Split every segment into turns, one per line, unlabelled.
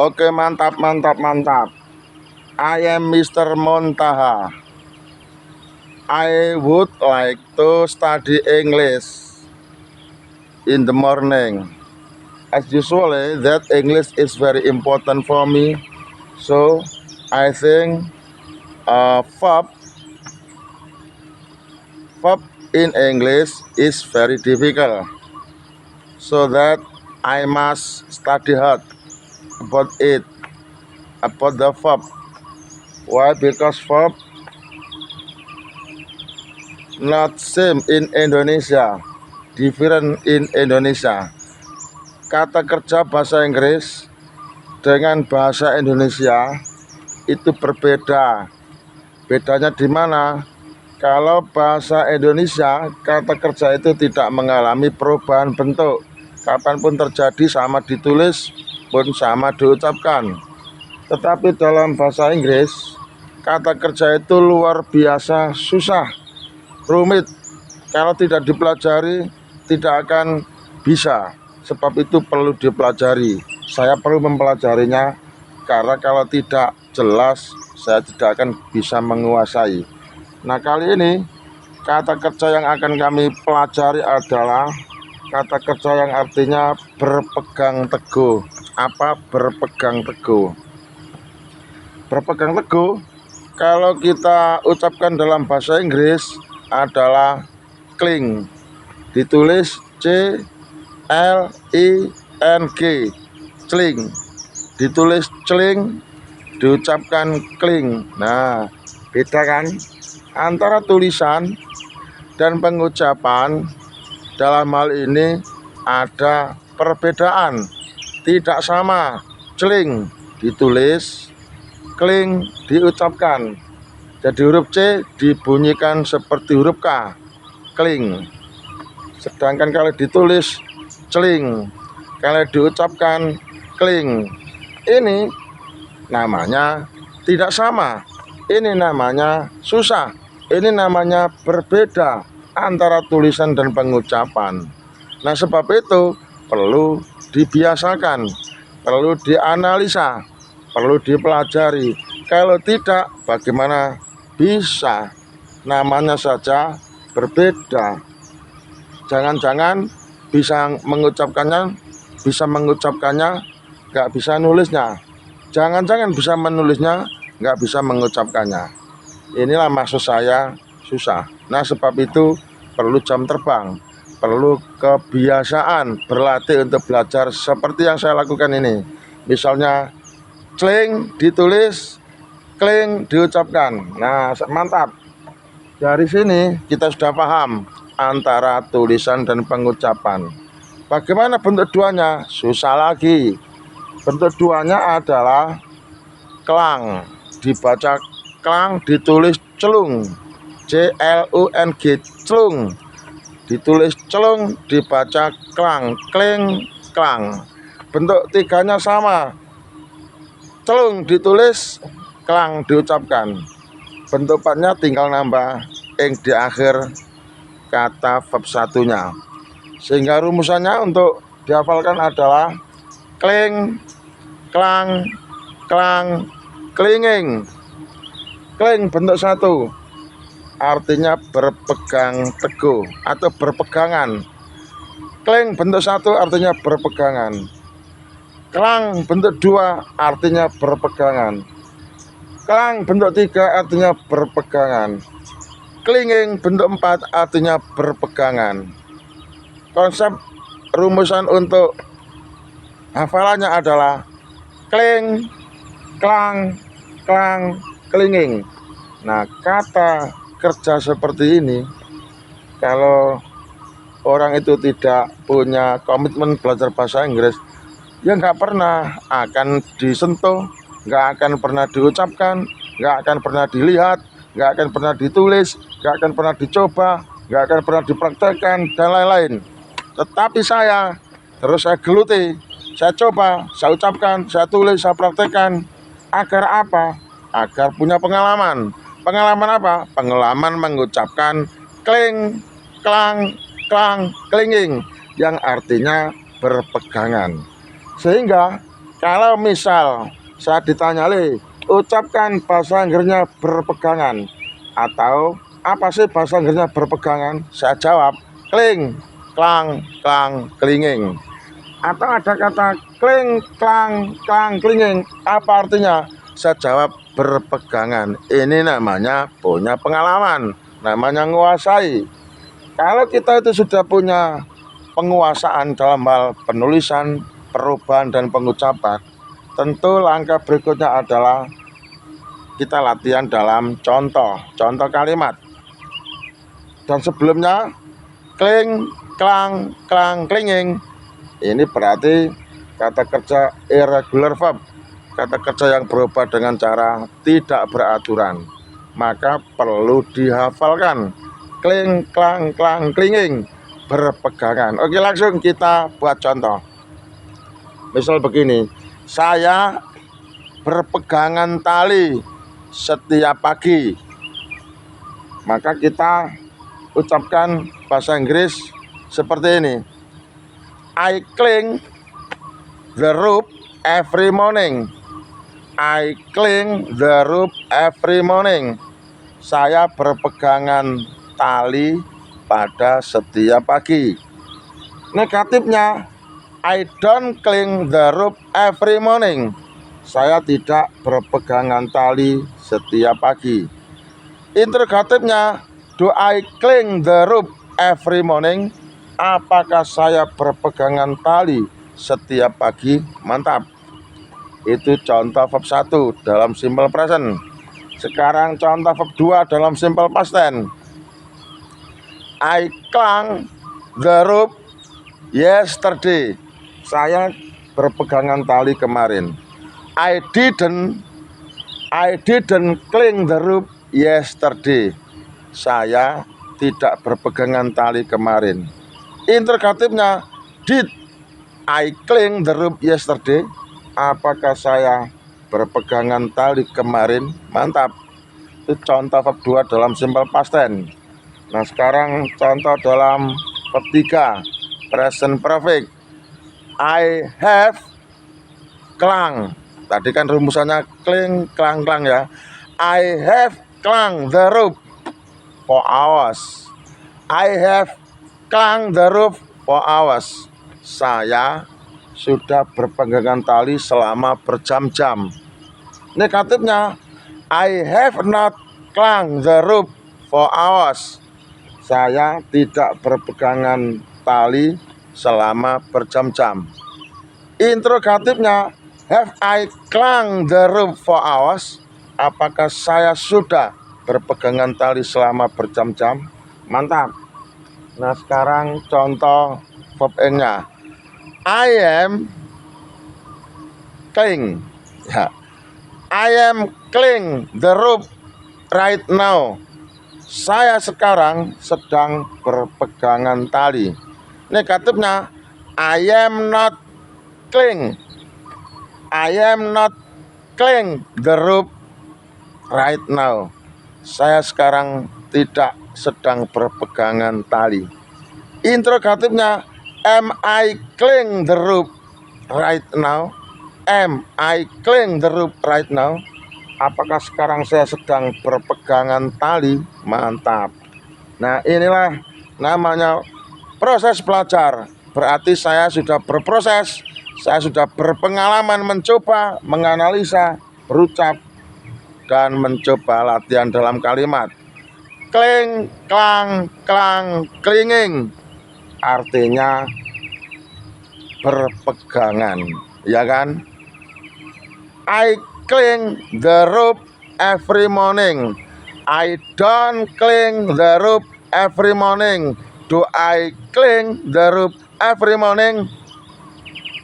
Oke, mantap, mantap, mantap. I am Mr. Montaha. I would like to study English in the morning. As usually, that English is very important for me. So I think verb in English is very difficult. So that I must study hard about it, about the verb. Why? Because verb not same in Indonesia, different in Indonesia. Kata kerja bahasa Inggris dengan bahasa Indonesia itu berbeda. Bedanya di mana? Kalau bahasa Indonesia, kata kerja itu tidak mengalami perubahan bentuk. Kapanpun terjadi, sama ditulis pun sama diucapkan. Tetapi dalam bahasa Inggris, kata kerja itu luar biasa susah, rumit. Kalau tidak dipelajari, tidak akan bisa. Sebab itu perlu dipelajari. Saya perlu mempelajarinya, karena kalau tidak jelas, saya tidak akan bisa menguasai. Nah, kali ini kata kerja yang akan kami pelajari adalah kata kerja yang artinya berpegang teguh. Apa berpegang teguh? Berpegang teguh, kalau kita ucapkan dalam bahasa Inggris adalah cling. Ditulis C-L-I-N-G, cling. Ditulis cling, diucapkan cling. Nah, beda kan? Antara tulisan dan pengucapan dalam hal ini ada perbedaan, tidak sama. Cling ditulis, cling diucapkan. Jadi huruf C dibunyikan seperti huruf K, cling. Sedangkan kalau ditulis celing, kalau diucapkan cling. Ini namanya tidak sama. Ini namanya susah. Ini namanya berbeda antara tulisan dan pengucapan. Nah, sebab itu perlu dibiasakan, perlu dianalisa, perlu dipelajari. Kalau tidak, bagaimana bisa? Namanya saja berbeda. Jangan-jangan bisa mengucapkannya, nggak bisa nulisnya. Jangan-jangan bisa menulisnya, nggak bisa mengucapkannya. Inilah maksud saya susah. Nah, sebab itu perlu jam terbang, perlu kebiasaan berlatih untuk belajar seperti yang saya lakukan ini. Misalnya cling ditulis, cling diucapkan. Nah, mantap. Dari sini kita sudah paham antara tulisan dan pengucapan. Bagaimana bentuk duanya? Susah lagi. Bentuk duanya adalah klang, dibaca klang, ditulis celung, C-L-U-N-G, celung. Ditulis celung, dibaca klang, kling, klang. Bentuk tiganya sama. Celung ditulis, klang diucapkan. Bentuk empatnya tinggal nambah ing di akhir kata verb satunya. Sehingga rumusannya untuk dihafalkan adalah kling, klang, klang, klinging. Cling bentuk satu, artinya berpegang teguh atau berpegangan. Cling bentuk satu artinya berpegangan. Klang bentuk dua artinya berpegangan. Klang bentuk tiga artinya berpegangan. Clinging bentuk empat artinya berpegangan. Konsep rumusan untuk hafalannya adalah cling, klang, klang, clinging. Nah, kata kerja seperti ini, kalau orang itu tidak punya komitmen belajar bahasa Inggris, ya nggak pernah akan disentuh, nggak akan pernah diucapkan, nggak akan pernah dilihat, nggak akan pernah ditulis, nggak akan pernah dicoba, nggak akan pernah dipraktekkan, dan lain-lain. Tetapi saya terus saya geluti, saya coba, saya ucapkan, saya tulis, saya praktekkan. Agar apa? Agar punya pengalaman. Pengalaman apa? Pengalaman mengucapkan kling, klang, klang, klinging, yang artinya berpegangan. Sehingga Kalau misal saya ditanya, ucapkan bahasa Inggrisnya berpegangan, atau apa sih bahasa Inggrisnya berpegangan? Saya jawab, kling, klang, klang, klinging. Atau ada kata kling, klang, klang, klinging, apa artinya? Saya jawab, berpegangan. Ini namanya punya pengalaman, namanya menguasai. Kalau kita itu sudah punya penguasaan dalam hal penulisan, perubahan, dan pengucapan, tentu langkah berikutnya adalah kita latihan dalam contoh kalimat. Dan sebelumnya, kling, klang, klang, klinging, ini berarti kata kerja irregular verb, kata kerja yang berubah dengan cara tidak beraturan, maka perlu dihafalkan. Kling, klang, klang, klinging, berpegangan. Oke, langsung kita buat contoh. Misal begini, saya berpegangan tali setiap pagi. Maka kita ucapkan bahasa Inggris seperti ini. I cling the rope every morning. I cling the rope every morning. Saya berpegangan tali pada setiap pagi. Negatifnya, I don't cling the rope every morning. Saya tidak berpegangan tali setiap pagi. Interrogatifnya, do I cling the rope every morning? Apakah saya berpegangan tali setiap pagi? Mantap. Itu contoh verb 1 dalam simple present. Sekarang contoh verb 2 dalam simple past tense. I clung the rope yesterday. Saya berpegangan tali kemarin. I didn't cling the rope yesterday. Saya tidak berpegangan tali kemarin. Interrogatifnya, did I cling the rope yesterday? Apakah saya berpegangan tali kemarin? Mantap. Itu contoh verb 2 dalam simple past tense. Nah, sekarang contoh dalam verb 3 present perfect. I have clung. Tadi kan rumusannya kling, klang, klang ya. I have clung the rope for hours. I have clung the rope for hours. Saya sudah berpegangan tali selama berjam-jam. Negatifnya, I have not clung the rope for hours. Saya tidak berpegangan tali selama berjam-jam. Interrogatifnya, have I clung the rope for hours? Apakah saya sudah berpegangan tali selama berjam-jam? Mantap. Nah, sekarang contoh verb N-nya. I am cling. Ya. I am cling the rope right now. Saya sekarang sedang berpegangan tali. Negatifnya, I am not cling. I am not cling the rope right now. Saya sekarang tidak sedang berpegangan tali. Interrogatifnya, am I cling the rope right now? Am I cling the rope right now? Apakah sekarang saya sedang berpegangan tali? Mantap. Nah, inilah namanya proses belajar. Berarti saya sudah berproses, saya sudah berpengalaman mencoba, menganalisa, berucap, dan mencoba latihan dalam kalimat. Kling, klang, klang, klinging. Artinya berpegangan, ya kan? I cling the rope every morning. I don't cling the rope every morning. Do I cling the rope every morning?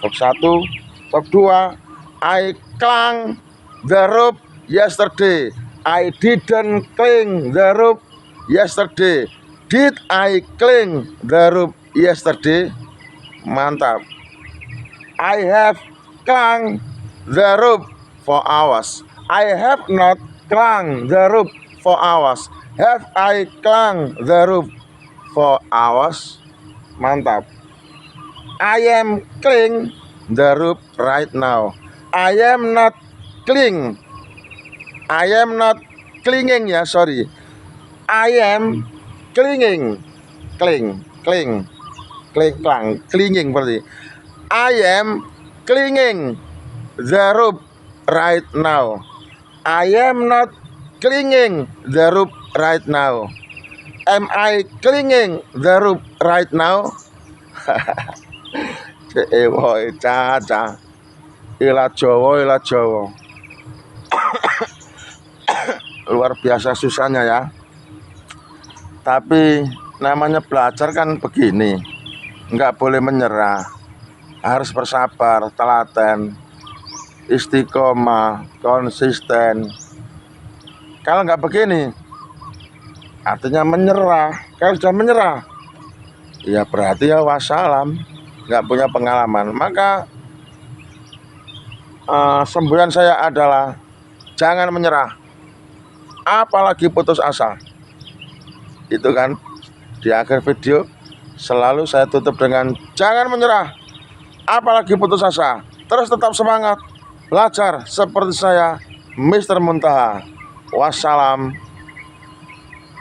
Verb 1, verb 2. I clung the rope yesterday. I didn't cling the rope yesterday. Did I cling the rope yesterday? Mantap. I have clung the rope for hours. I have not clung the rope for hours. Have I clung the rope for hours? Mantap. I am cling the rope right now. I am not clinging. I am not clinging ya, sorry. I am clinging. Cling, cling, cling, clang, clinging berarti. I am clinging the rope right now. I am not clinging the rope right now. Am I clinging the rope right now? Woi, caca. Ila Jawa, ila Jawa. Luar biasa susahnya ya. Tapi namanya belajar kan begini. Nggak boleh menyerah. Harus bersabar, telaten, istiqomah, konsisten. Kalau nggak begini, artinya menyerah. Kalau sudah menyerah, ya berarti ya wassalam, nggak punya pengalaman. Maka semboyan saya adalah jangan menyerah, apalagi putus asa. Itu kan di akhir video selalu saya tutup dengan jangan menyerah, apalagi putus asa. Terus tetap semangat belajar seperti saya, Mr. Muntaha. Wassalam.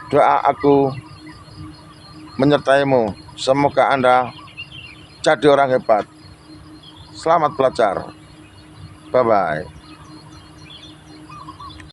Doa aku menyertaimu. Semoga Anda jadi orang hebat. Selamat belajar. Bye-bye.